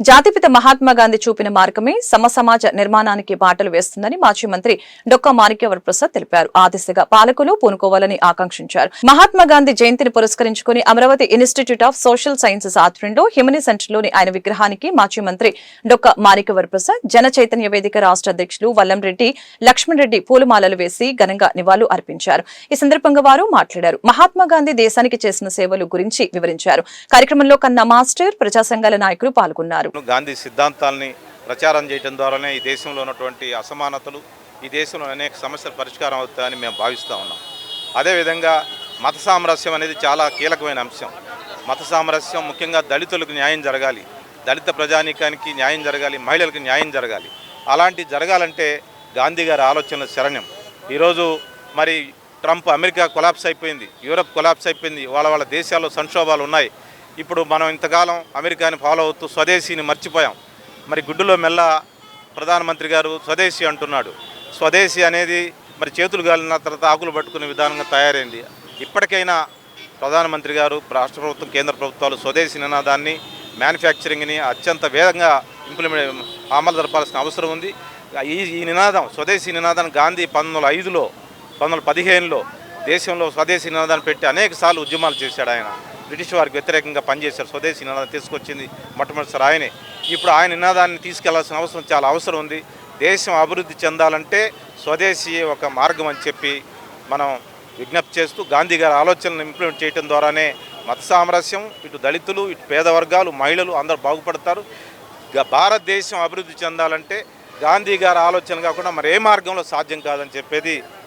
జాతిపిత మహాత్మా గాంధీ చూపిన మార్గమే సమసమాజ నిర్మాణానికి బాటలు వేస్తుందని మాజీ మంత్రి డొక్కా మాణిక్యవర ప్రసాద్ తెలిపారు. ఆ దిశగా పాలకులు పూనుకోవాలని ఆకాంక్షించారు. మహాత్మా గాంధీ జయంతిని పురస్కరించుకుని Amaravati institute of social sciences ఆధ్వర్యంలో హిమనీ సెంటర్లోని ఆయన విగ్రహానికి మాజీ మంత్రి డొక్కా మాణిక్యవర ప్రసాద్, జన చైతన్య వేదిక రాష్ట్ర అధ్యక్షులు వల్లంరెడ్డి లక్ష్మణ్ రెడ్డి పూలమాలలు వేసి ఘనంగా నివాళులు అర్పించారు. ఈ సందర్భంగా వారు మాట్లాడారు. మహాత్మా గాంధీ దేశానికి చేసిన సేవలు గురించి వివరించారు. కార్యక్రమంలో కన్నా మాస్టర్, ప్రజా సంఘాల నాయకులు పాల్గొన్నారు. గాంధీ సిద్ధాంతాలని ప్రచారం చేయడం ద్వారానే ఈ దేశంలో ఉన్నటువంటి అసమానతలు, ఈ దేశంలో అనేక సమస్యలు పరిష్కారం అవుతాయని మేము భావిస్తూ ఉన్నాం. అదేవిధంగా మత సామరస్యం అనేది చాలా కీలకమైన అంశం. మత సామరస్యం ముఖ్యంగా దళితులకు న్యాయం జరగాలి, దళిత ప్రజానీకానికి న్యాయం జరగాలి, మహిళలకు న్యాయం జరగాలి. అలాంటి జరగాలంటే గాంధీ గారి ఆలోచనల శరణ్యం. ఈరోజు మరి ట్రంప్ అమెరికా కొలాప్స్ అయిపోయింది, యూరప్ కొలాప్స్ అయిపోయింది, వాళ్ళ దేశాల్లో సంక్షోభాలు ఉన్నాయి. ఇప్పుడు మనం ఇంతకాలం అమెరికాని ఫాలో అవుతూ స్వదేశీని మర్చిపోయాం. మరి గుడ్డులో మెల్ల ప్రధానమంత్రి గారు స్వదేశీ అంటున్నాడు. స్వదేశీ అనేది మరి చేతులు గాలిన తర్వాత ఆకులు పట్టుకునే విధానంగా తయారైంది. ఇప్పటికైనా ప్రధానమంత్రి గారు, రాష్ట్ర ప్రభుత్వం, కేంద్ర ప్రభుత్వాలు స్వదేశీ నినాదాన్ని, మ్యానుఫ్యాక్చరింగ్ని అత్యంత వేగంగా అమలు జరపాల్సిన అవసరం ఉంది. ఈ నినాదం, స్వదేశీ నినాదాన్ని గాంధీ 1905లో 1915లో దేశంలో స్వదేశీ నినాదాన్ని పెట్టి అనేక సార్లు ఉద్యమాలు చేశాడు. ఆయన బ్రిటిష్ వారికి వ్యతిరేకంగా పనిచేశారు. స్వదేశీ నినాదాన్ని తీసుకొచ్చింది మొట్టమొదటిసారి ఆయనే. ఇప్పుడు ఆయన నినాదాన్ని తీసుకెళ్లాల్సిన అవసరం చాలా అవసరం ఉంది. దేశం అభివృద్ధి చెందాలంటే స్వదేశీ ఒక మార్గం అని చెప్పి మనం విజ్ఞప్తి చేస్తూ, గాంధీ గారి ఆలోచనలను ఇంప్లిమెంట్ చేయడం ద్వారానే మత సామరస్యం, ఇటు దళితులు, ఇటు పేద వర్గాలు, మహిళలు అందరూ బాగుపడతారు. భారతదేశం అభివృద్ధి చెందాలంటే గాంధీ గారి ఆలోచన కాకుండా మరి ఏ మార్గంలో సాధ్యం కాదని చెప్పేది